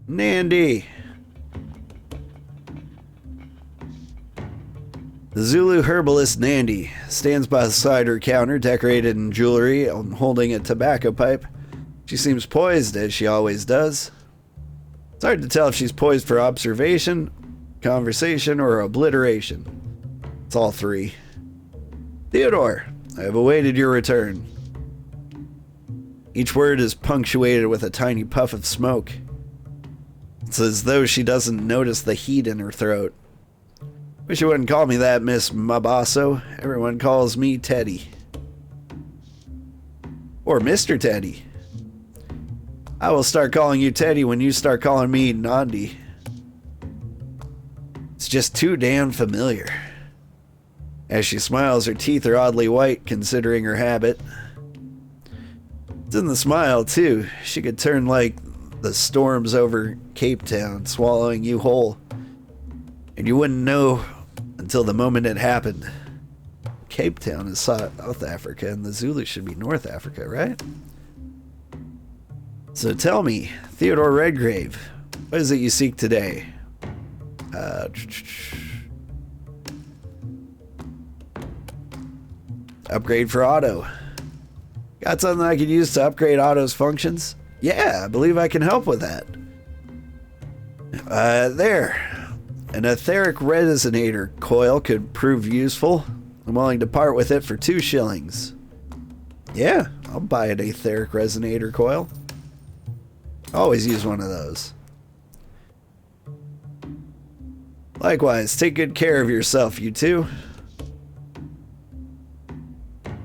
Nandy. The Zulu herbalist Nandy stands beside her counter, decorated in jewelry and holding a tobacco pipe. She seems poised, as she always does. It's hard to tell if she's poised for observation, conversation, or obliteration. It's all three. Theodore, I have awaited your return. Each word is punctuated with a tiny puff of smoke. It's as though she doesn't notice the heat in her throat. Wish you wouldn't call me that, Miss Mabasso. Everyone calls me Teddy. Or Mr. Teddy. I will start calling you Teddy when you start calling me Nandi. It's just too damn familiar. As she smiles, her teeth are oddly white, considering her habit. It's in the smile, too. She could turn like the storms over Cape Town, swallowing you whole. And you wouldn't know until the moment it happened. Cape Town is South Africa, and the Zulu should be North Africa, right? So tell me, Theodore Redgrave, what is it you seek today? Upgrade for Otto. Got something I could use to upgrade Otto's functions? Yeah, I believe I can help with that. There. An etheric resonator coil could prove useful. I'm willing to part with it for 2 shillings. Yeah, I'll buy an etheric resonator coil. Always use one of those. Likewise, take good care of yourself, you two.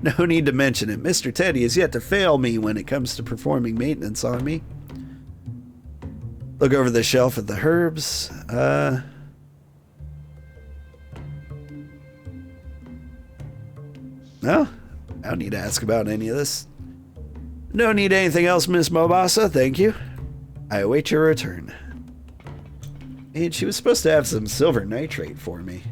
No need to mention it. Mr. Teddy has yet to fail me when it comes to performing maintenance on me. Look over the shelf at the herbs. No, I don't need to ask about any of this. No need anything else, Miss Mobasa, thank you. I await your return. And she was supposed to have some silver nitrate for me.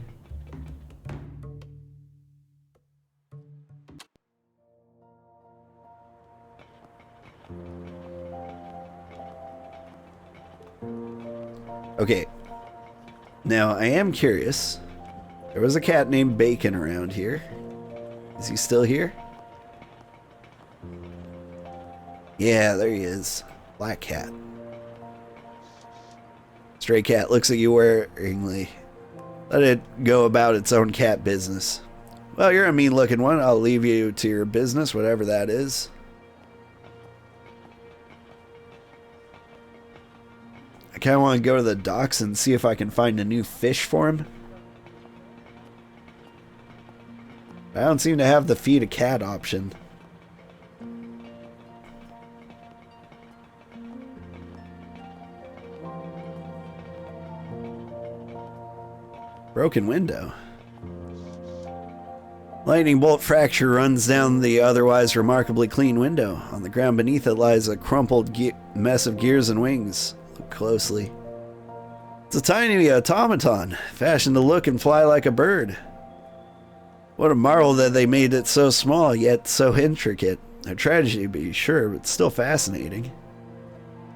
Okay. Now, I am curious. There was a cat named Bacon around here. Is he still here? Yeah, there he is. Black cat. Stray cat looks at you waringly. Let it go about its own cat business. Well, you're a mean looking one. I'll leave you to your business, whatever that is. I kind of want to go to the docks and see if I can find a new fish for him. I don't seem to have the feed a cat option. Broken window. Lightning bolt fracture runs down the otherwise remarkably clean window. On the ground beneath it lies a crumpled mess of gears and wings. Look closely. It's a tiny automaton, fashioned to look and fly like a bird. What a marvel that they made it so small, yet so intricate. A tragedy, to be sure, but still fascinating.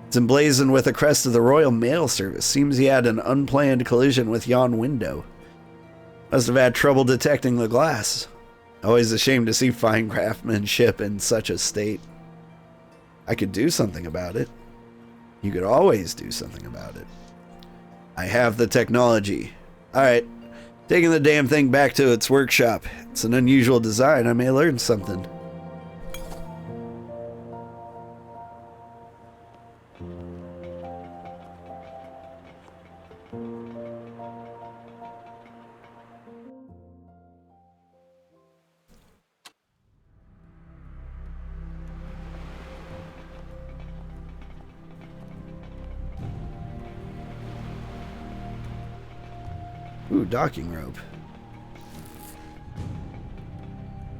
It's emblazoned with the crest of the Royal Mail Service. Seems he had an unplanned collision with yon window. Must have had trouble detecting the glass. Always a shame to see fine craftsmanship in such a state. I could do something about it. You could always do something about it. I have the technology. Alright. Taking the damn thing back to its workshop. It's an unusual design. I may learn something. Ooh, docking rope.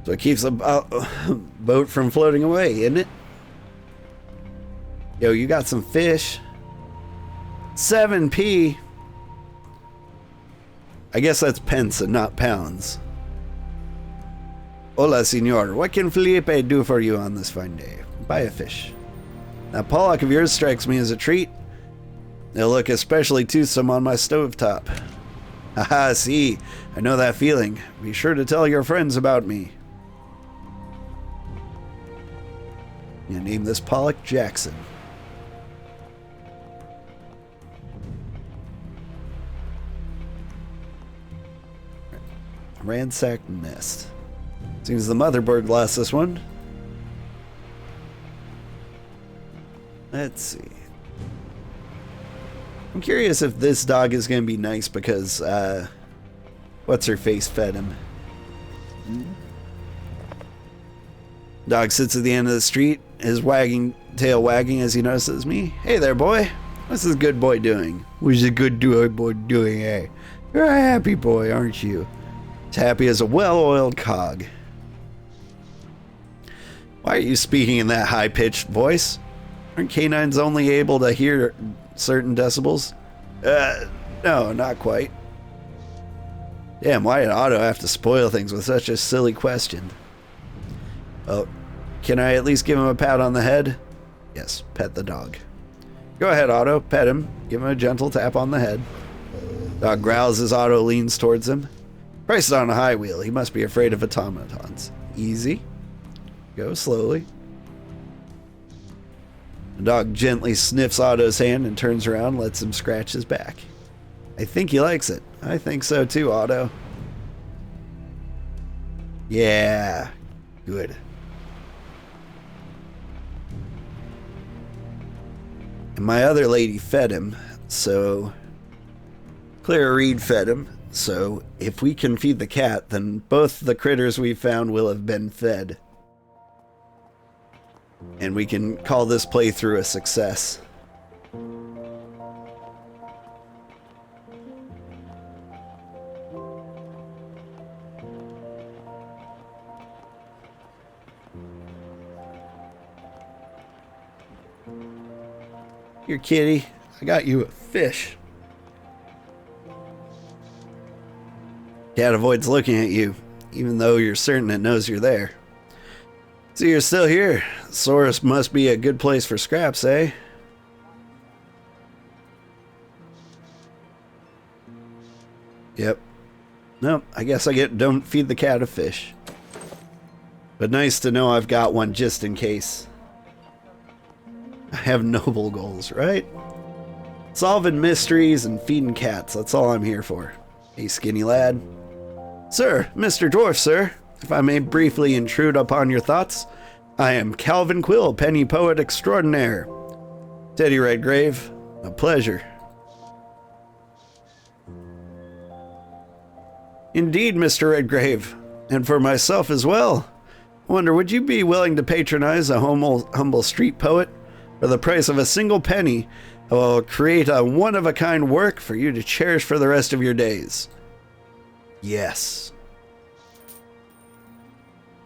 So it keeps a boat from floating away, isn't it? Yo, you got some fish. 7p. I guess that's pence and not pounds. Hola, senor. What can Felipe do for you on this fine day? Buy a fish. That pollock of yours strikes me as a treat. They'll look especially toothsome on my stovetop. Haha, see, I know that feeling. Be sure to tell your friends about me. You name this Pollock Jackson. Ransacked nest. Seems the motherboard lost this one. Let's see. I'm curious if this dog is going to be nice because, what's-her-face fed him. Dog sits at the end of the street, his tail wagging as he notices me. Hey there, boy. What's this good boy doing? What's a good boy doing, eh? You're a happy boy, aren't you? As happy as a well-oiled cog. Why are you speaking in that high-pitched voice? Aren't canines only able to hear certain decibels? No, not quite. Damn, why did Otto have to spoil things with such a silly question? Oh, can I at least give him a pat on the head? Yes, pet the dog. Go ahead, Otto, pet him. Give him a gentle tap on the head. Dog growls as Otto leans towards him. Priced on a high wheel, he must be afraid of automatons. Easy. Go slowly. The dog gently sniffs Otto's hand and turns around, lets him scratch his back. I think he likes it. I think so too, Otto. Yeah, good. And my other lady fed him, so... Clara Reed fed him, so if we can feed the cat, then both the critters we found will have been fed. And we can call this playthrough a success. Here, kitty. I got you a fish. Cat avoids looking at you, even though you're certain it knows you're there. So you're still here. Source must be a good place for scraps, eh? Yep. No, I guess don't feed the cat a fish. But nice to know I've got one just in case. I have noble goals, right? Solving mysteries and feeding cats, that's all I'm here for. Hey, skinny lad. Sir, Mr. Dwarf, sir. If I may briefly intrude upon your thoughts, I am Calvin Quill, penny poet extraordinaire. Teddy Redgrave, a pleasure. Indeed, Mr. Redgrave, and for myself as well. I wonder, would you be willing to patronize a humble street poet? For the price of a single penny, I will create a one-of-a-kind work for you to cherish for the rest of your days. Yes.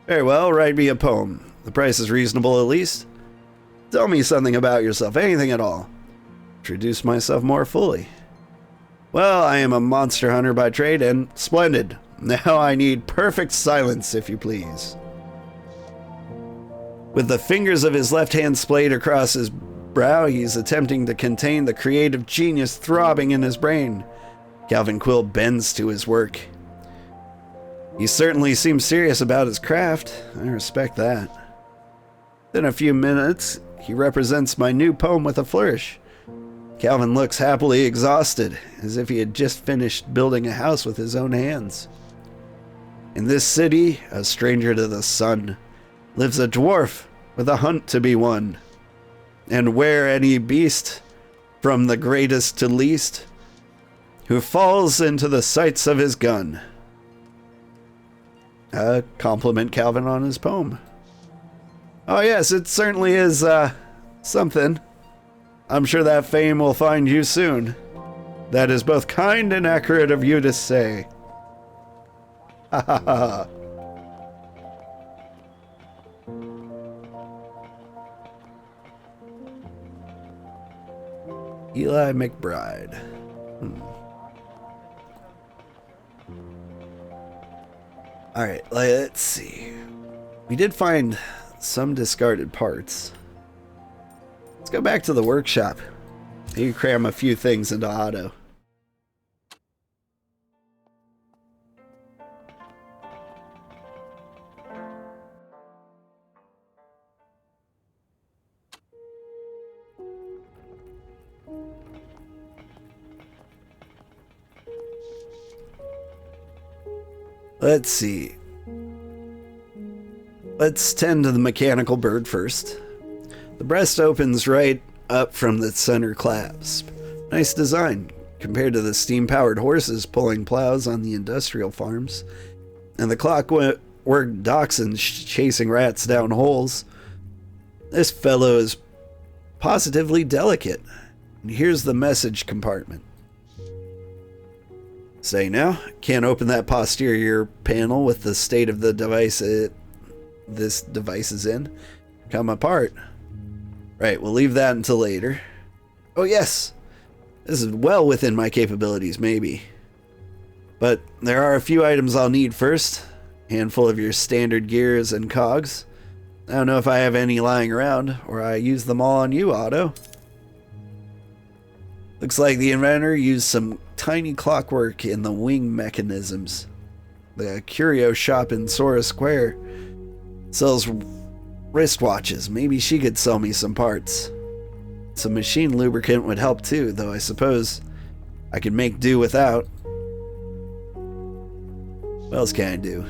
Very well, write me a poem. The price is reasonable at least. Tell me something about yourself, anything at all. Introduce myself more fully. Well, I am a monster hunter by trade, and splendid. Now I need perfect silence, if you please. With the fingers of his left hand splayed across his brow, he's attempting to contain the creative genius throbbing in his brain. Calvin Quill bends to his work. He certainly seems serious about his craft. I respect that. In a few minutes, he represents my new poem with a flourish. Calvin looks happily exhausted, as if he had just finished building a house with his own hands. In this city, a stranger to the sun, lives a dwarf with a hunt to be won. And where any beast, from the greatest to least, who falls into the sights of his gun. Compliment Calvin on his poem. Oh yes, it certainly is, something. I'm sure that fame will find you soon. That is both kind and accurate of you to say. Ha ha ha. Eli McBride. Alright, let's see. We did find some discarded parts. Let's go back to the workshop You cram a few things into Otto. Let's see. Let's tend to the mechanical bird first. The breast opens right up from the center clasp. Nice design compared to the steam-powered horses pulling plows on the industrial farms, and the clockwork dachshunds chasing rats down holes. This fellow is positively delicate. And here's the message compartment. Say now, can't open that posterior panel with the state of the device this device is in. Come apart. Right, we'll leave that until later. Oh yes, this is well within my capabilities, maybe. But there are a few items I'll need first. Handful of your standard gears and cogs. I don't know if I have any lying around, or I use them all on you, Otto. Looks like the inventor used some tiny clockwork in the wing mechanisms. The curio shop in Sora Square sells wristwatches. Maybe she could sell me some parts. Some machine lubricant would help too, though I suppose I could make do without. What else can I do?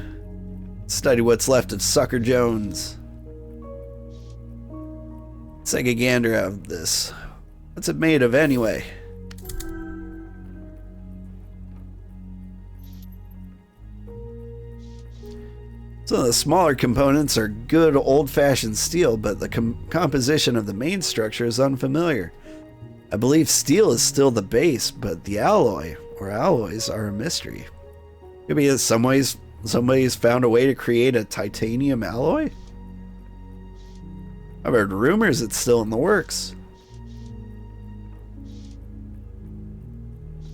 Study what's left of Sucker Jones. Let's take a gander out of this. What's it made of anyway? Some of the smaller components are good old-fashioned steel, but the composition of the main structure is unfamiliar. I believe steel is still the base, but the alloy or alloys are a mystery. Could be that somebody's found a way to create a titanium alloy? I've heard rumors it's still in the works.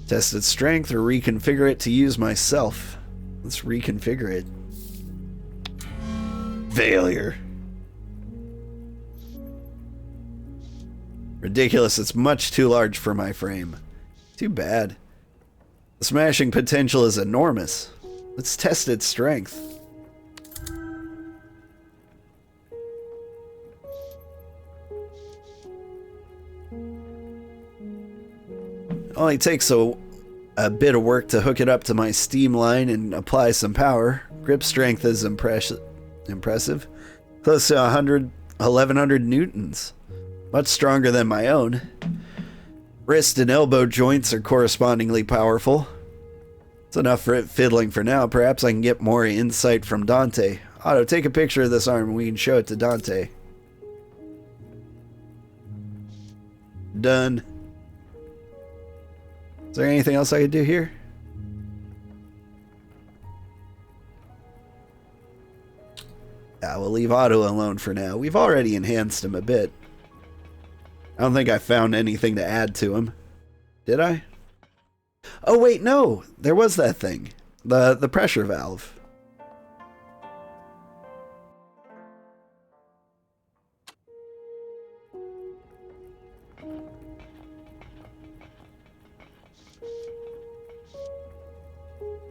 Test its strength or reconfigure it to use myself. Let's reconfigure it. Failure. Ridiculous, it's much too large for my frame. Too bad. The smashing potential is enormous. Let's test its strength. It only takes a bit of work to hook it up to my steam line and apply some power. Grip strength is impressive. Close to 1100 newtons. Much stronger than my own. Wrist and elbow joints are correspondingly powerful. It's enough for it fiddling for now. Perhaps I can get more insight from Dante. Otto, take a picture of this arm and we can show it to Dante. Done. Is there anything else I could do here? Yeah, we'll leave Otto alone for now. We've already enhanced him a bit. I don't think I found anything to add to him. Did I? Oh wait, no! There was that thing. The pressure valve.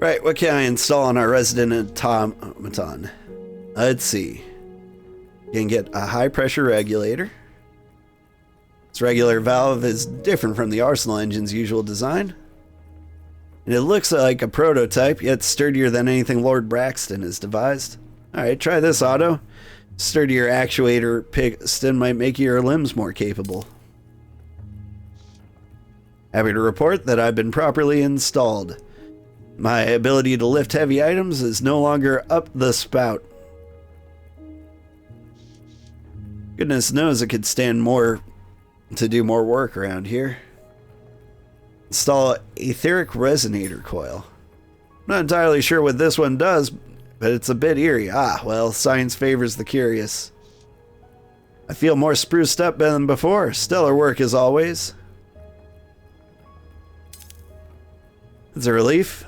Right, what can I install on our resident automaton? Let's see. You can get a high pressure regulator. This regular valve is different from the Arsenal engine's usual design. And it looks like a prototype, yet sturdier than anything Lord Braxton has devised. Alright, try this, Otto. Sturdier actuator piston might make your limbs more capable. Happy to report that I've been properly installed. My ability to lift heavy items is no longer up the spout. Goodness knows it could stand more to do more work around here. Install etheric resonator coil. I'm not entirely sure what this one does, but it's a bit eerie. Ah, well, science favors the curious. I feel more spruced up than before. Stellar work as always. It's a relief.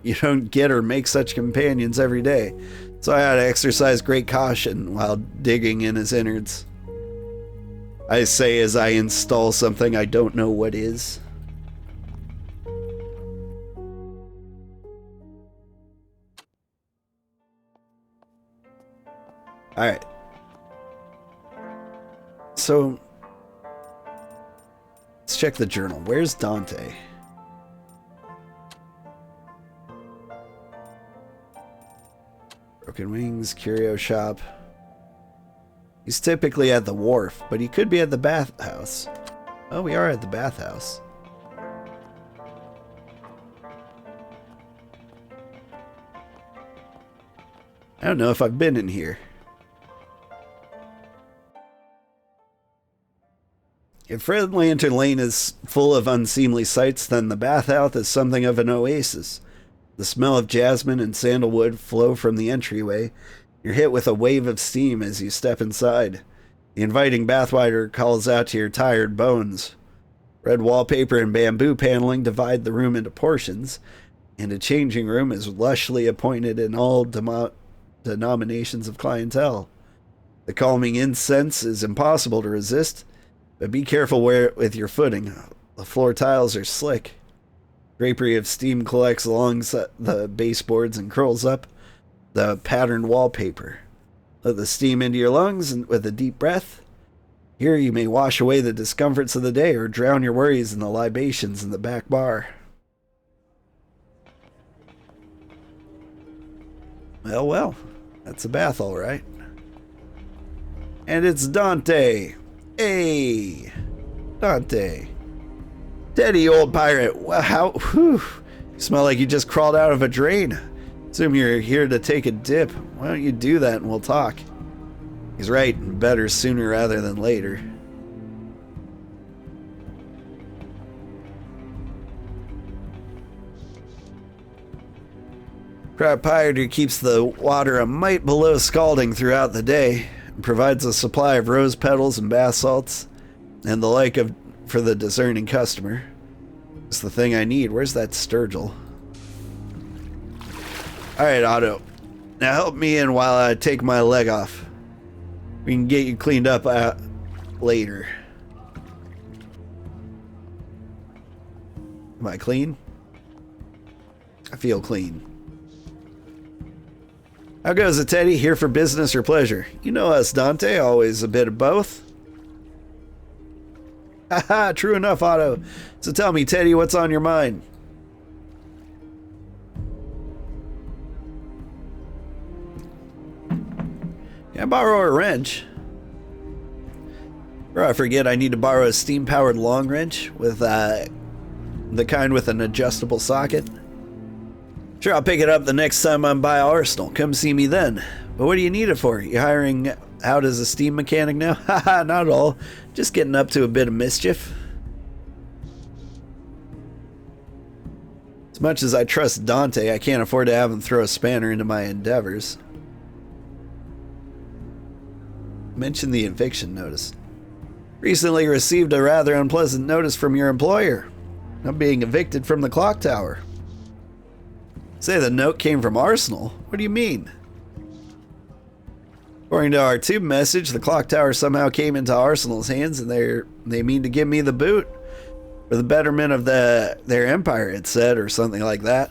You don't get or make such companions every day, so I had to exercise great caution while digging in his innards. I say as I install something I don't know what is. Alright. So, let's check the journal. Where's Dante? Broken Wings, Curio Shop. He's typically at the wharf, but he could be at the bathhouse. Oh, we are at the bathhouse. I don't know if I've been in here. If Fred Lantern Lane is full of unseemly sights, then the bathhouse is something of an oasis. The smell of jasmine and sandalwood flow from the entryway. You're hit with a wave of steam as you step inside. The inviting bathwater calls out to your tired bones. Red wallpaper and bamboo paneling divide the room into portions, and a changing room is lushly appointed in all denominations of clientele. The calming incense is impossible to resist, but be careful with your footing. The floor tiles are slick. Drapery of steam collects along the baseboards and curls up the patterned wallpaper. Let the steam into your lungs and with a deep breath. Here you may wash away the discomforts of the day or drown your worries in the libations in the back bar. Well, that's a bath, all right. And it's Dante. Hey, Dante. Teddy, old pirate. Wow, whew. You smell like you just crawled out of a drain. Assume you're here to take a dip. Why don't you do that and we'll talk? He's right, better sooner rather than later. Crab pirate who keeps the water a mite below scalding throughout the day and provides a supply of rose petals and bath salts and the like for the discerning customer. It's the thing I need. Where's that Sturgill? Alright, Otto. Now help me in while I take my leg off. We can get you cleaned up later. Am I clean? I feel clean. How goes it, Teddy? Here for business or pleasure? You know us, Dante. Always a bit of both. Haha, true enough, Otto. So tell me, Teddy, what's on your mind? Can I borrow a wrench? Or I forget I need to borrow a steam-powered long wrench with the kind with an adjustable socket. Sure, I'll pick it up the next time I'm by Arsenal. Come see me then. But what do you need it for? You hiring out as a steam mechanic now? Haha, not at all. Just getting up to a bit of mischief. As much as I trust Dante, I can't afford to have him throw a spanner into my endeavors. Mention the eviction notice. Recently received a rather unpleasant notice from your employer. I'm being evicted from the clock tower. Say the note came from Arsenal? What do you mean? According to our tube message, the clock tower somehow came into Arsenal's hands and they mean to give me the boot for the betterment of their empire, it said, or something like that.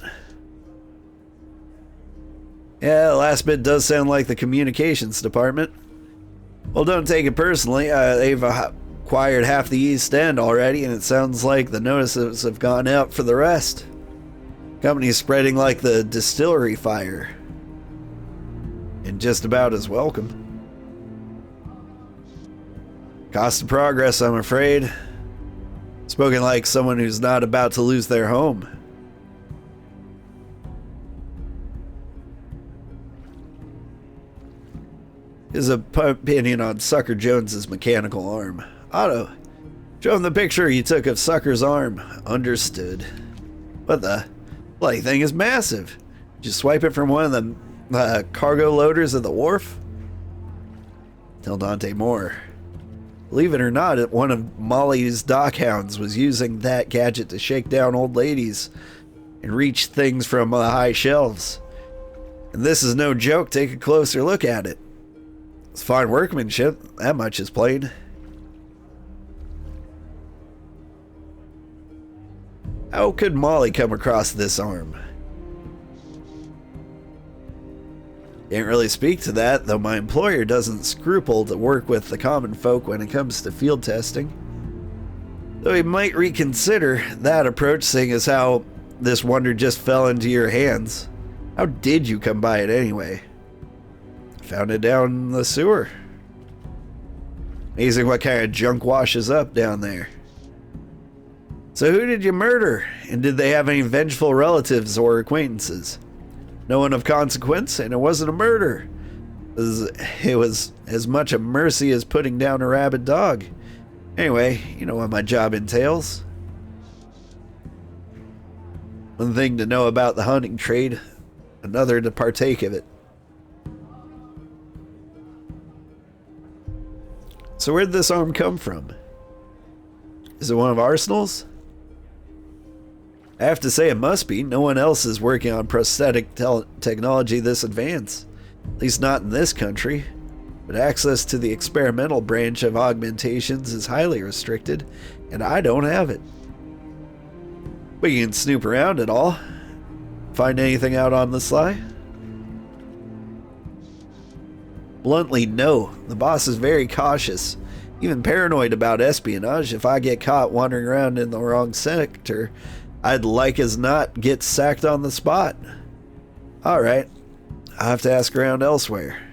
Yeah, the last bit does sound like the communications department. Well, don't take it personally. They've acquired half the East End already, and it sounds like the notices have gone out for the rest. Company's spreading like the distillery fire. And just about as welcome. Cost of progress, I'm afraid. Spoken like someone who's not about to lose their home. His opinion on Sucker Jones's mechanical arm. Otto, show him the picture you took of Sucker's arm. Understood. What the? Bloody thing is massive. Did you swipe it from one of the cargo loaders at the wharf? Tell Dante more. Believe it or not, one of Molly's dockhounds was using that gadget to shake down old ladies and reach things from high shelves. And this is no joke. Take a closer look at it. It's fine workmanship. That much is plain. How could Molly come across this arm? Can't really speak to that, though my employer doesn't scruple to work with the common folk when it comes to field testing. Though he might reconsider that approach, seeing as how this wonder just fell into your hands. How did you come by it anyway? Found it down the sewer. Amazing what kind of junk washes up down there. So who did you murder? And did they have any vengeful relatives or acquaintances? No one of consequence, and it wasn't a murder. It was as much a mercy as putting down a rabid dog. Anyway, you know what my job entails. One thing to know about the hunting trade, another to partake of it. So where did this arm come from? Is it one of Arsenal's? I have to say it must be. No one else is working on prosthetic technology this advanced. At least not in this country. But access to the experimental branch of augmentations is highly restricted, and I don't have it. But you can snoop around at all. Find anything out on the sly? Bluntly, no. The boss is very cautious, even paranoid about espionage. If I get caught wandering around in the wrong sector, I'd like as not get sacked on the spot. Alright, I'll have to ask around elsewhere.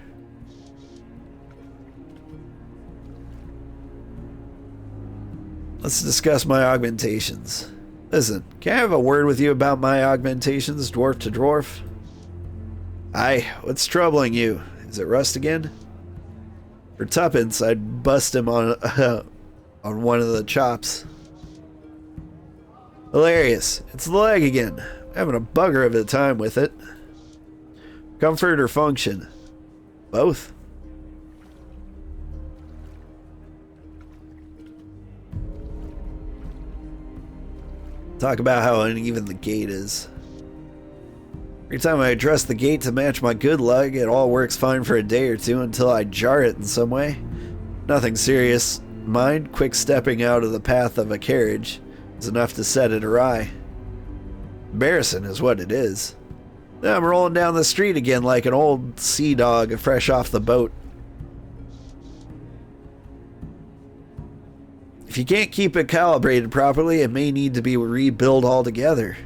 Let's discuss my augmentations. Listen, can I have a word with you about my augmentations, dwarf to dwarf? Aye, what's troubling you? Is it rust again? For tuppence, I'd bust him on on one of the chops. Hilarious. It's the leg again. I'm having a bugger of a time with it. Comfort or function? Both. Talk about how uneven the gait is. Every time I adjust the gait to match my good leg, it all works fine for a day or two until I jar it in some way. Nothing serious. Mind, quick stepping out of the path of a carriage is enough to set it awry. Embarrassing is what it is. Then I'm rolling down the street again like an old sea dog fresh off the boat. If you can't keep it calibrated properly, it may need to be rebuilt altogether.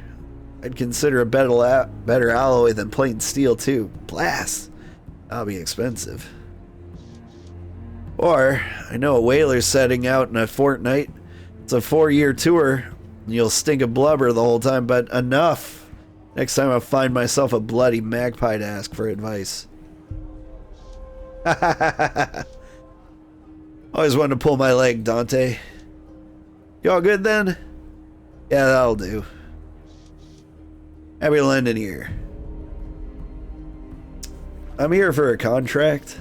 I'd consider a better alloy than plain steel too. Blast! That'll be expensive. Or, I know a whaler's setting out in a fortnight. It's a 4-year tour, and you'll stink of blubber the whole time, but enough. Next time I'll find myself a bloody magpie to ask for advice. Always wanted to pull my leg, Dante. You all good then? Yeah, that'll do. Happy London here. I'm here for a contract.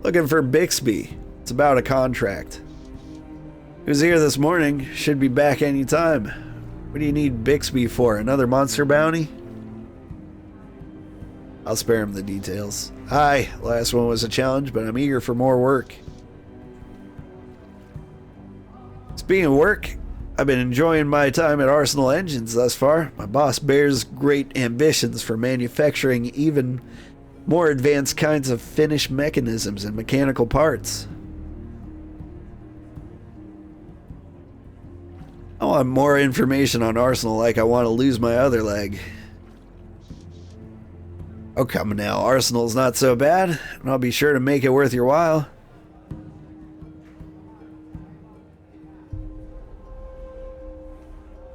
Looking for Bixby. It's about a contract. He was here this morning. Should be back any time. What do you need Bixby for? Another monster bounty? I'll spare him the details. Hi, last one was a challenge, but I'm eager for more work. Speaking of work, I've been enjoying my time at Arsenal Engines thus far. My boss bears great ambitions for manufacturing even more advanced kinds of finished mechanisms and mechanical parts. I want more information on Arsenal like I want to lose my other leg. Oh, come now, Arsenal's not so bad, and I'll be sure to make it worth your while.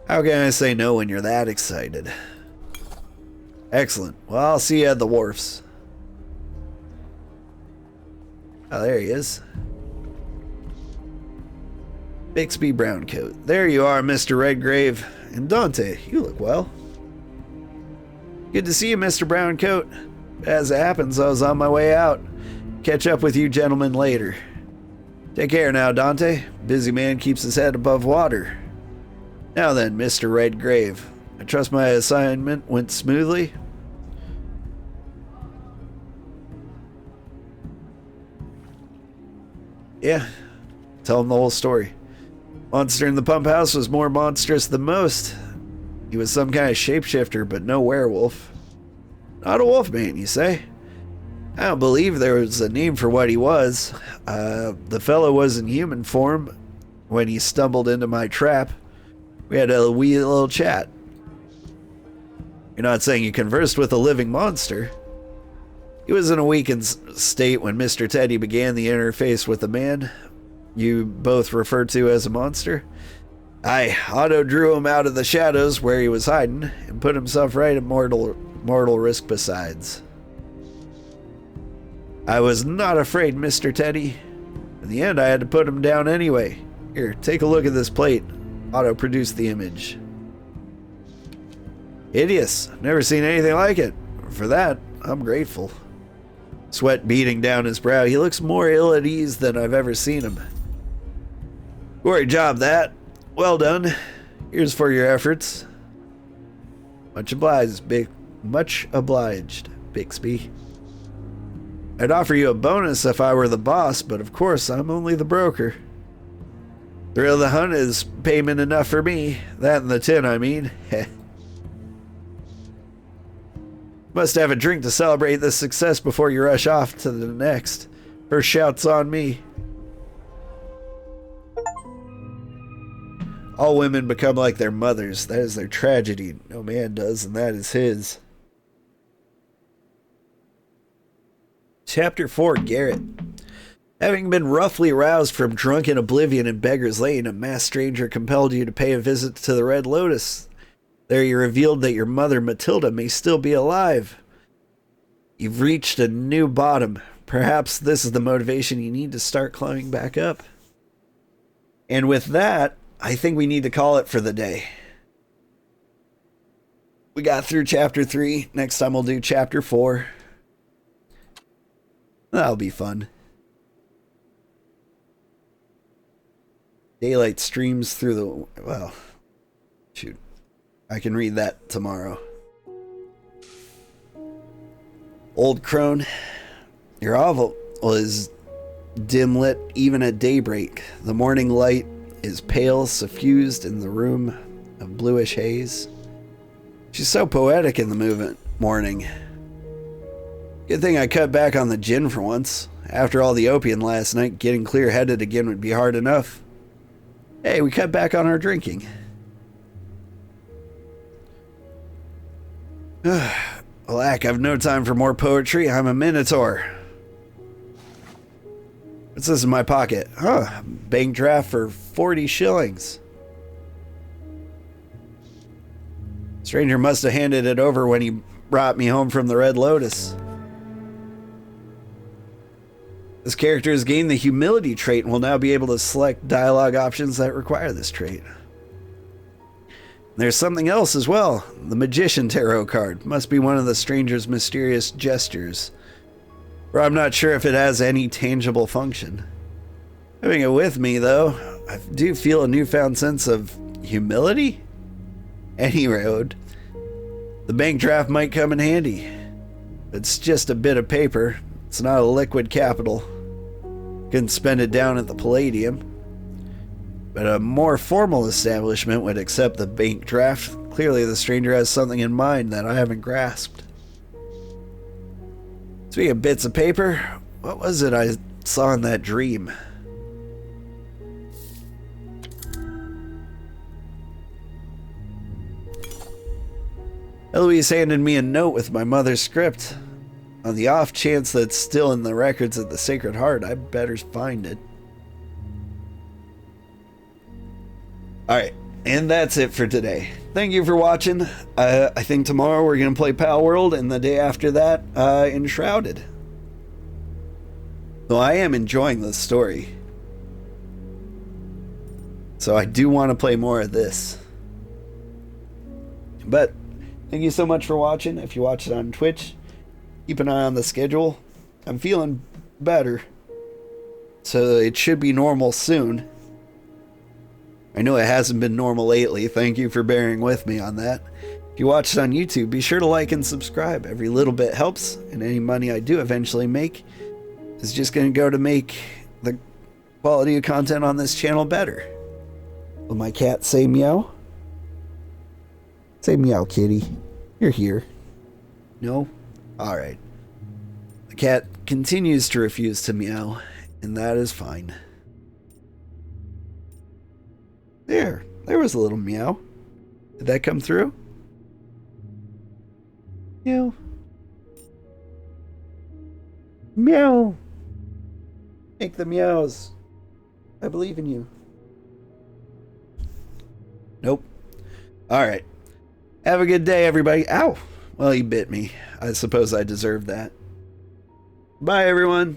How can I say no when you're that excited? Excellent. Well, I'll see you at the wharfs. Oh, there he is. Bixby Browncoat. There you are, Mr. Redgrave. And Dante, you look well. Good to see you, Mr. Browncoat. As it happens, I was on my way out. Catch up with you gentlemen later. Take care now, Dante. Busy man keeps his head above water. Now then, Mr. Redgrave, I trust my assignment went smoothly. Yeah, tell him the whole story. Monster in the pump house was more monstrous than most. He was some kind of shapeshifter, but no werewolf. Not a wolfman, you say? I don't believe there was a name for what he was. The fellow was in human form when he stumbled into my trap. We had a wee little chat. You're not saying you conversed with a living monster? He was in a weakened state when Mr. Teddy began the interface with the man you both referred to as a monster. Otto drew him out of the shadows where he was hiding and put himself right at mortal risk besides. I was not afraid, Mr. Teddy. In the end, I had to put him down anyway. Here, take a look at this plate. Otto produced the image. Hideous. Never seen anything like it. For that, I'm grateful. Sweat beading down his brow, he looks more ill at ease than I've ever seen him. Great job, that. Well done. Here's for your efforts. Much obliged, Bixby. I'd offer you a bonus if I were the boss, but of course I'm only the broker. Thrill of the hunt is payment enough for me. That and the tin, I mean. Must have a drink to celebrate this success before you rush off to the next. First shout's on me. All women become like their mothers. That is their tragedy. No man does, and that is his. Chapter 4, Garrett. Having been roughly roused from drunken oblivion in Beggar's Lane, a masked stranger compelled you to pay a visit to the Red Lotus. There you revealed that your mother, Matilda, may still be alive. You've reached a new bottom. Perhaps this is the motivation you need to start climbing back up. And with that, I think we need to call it for the day. We got through Chapter 3. Next time we'll do Chapter 4. That'll be fun. Daylight streams through the... Well, shoot. I can read that tomorrow. Old crone, your hovel is dim lit even at daybreak. The morning light is pale, suffused in the room of bluish haze. She's so poetic in the morning. Good thing I cut back on the gin for once. After all the opium last night, getting clear-headed again would be hard enough. Hey, we cut back on our drinking. Alack, I've no time for more poetry. I'm a minotaur. What's this in my pocket? Bank draft for 40 shillings. Stranger must have handed it over when he brought me home from the Red Lotus. This character has gained the humility trait and will now be able to select dialogue options that require this trait. There's something else as well. The Magician Tarot card must be one of the stranger's mysterious gestures. Or I'm not sure if it has any tangible function. Having it with me, though, I do feel a newfound sense of humility. Any road. The bank draft might come in handy. It's just a bit of paper. It's not a liquid capital. Couldn't spend it down at the Palladium. But a more formal establishment would accept the bank draft. Clearly the stranger has something in mind that I haven't grasped. Speaking of bits of paper, what was it I saw in that dream? Eloise handed me a note with my mother's script. On the off chance that it's still in the records of the Sacred Heart, I better find it. Alright, and that's it for today. Thank you for watching. I think tomorrow we're going to play Pal World, and the day after that, Enshrouded. So I am enjoying this story. So I do want to play more of this. But thank you so much for watching. If you watch it on Twitch, keep an eye on the schedule. I'm feeling better, so it should be normal soon. I know it hasn't been normal lately. Thank you for bearing with me on that. If you watch it on YouTube, be sure to like and subscribe. Every little bit helps, and any money I do eventually make is just going to go to make the quality of content on this channel better. Will my cat say meow? Say meow, kitty. You're here. No? Alright. The cat continues to refuse to meow, and that is fine. There was a little meow. Did that come through? Meow. Meow. Make the meows. I believe in you. Nope. Alright. Have a good day, everybody. Ow! Well, he bit me. I suppose I deserved that. Bye, everyone.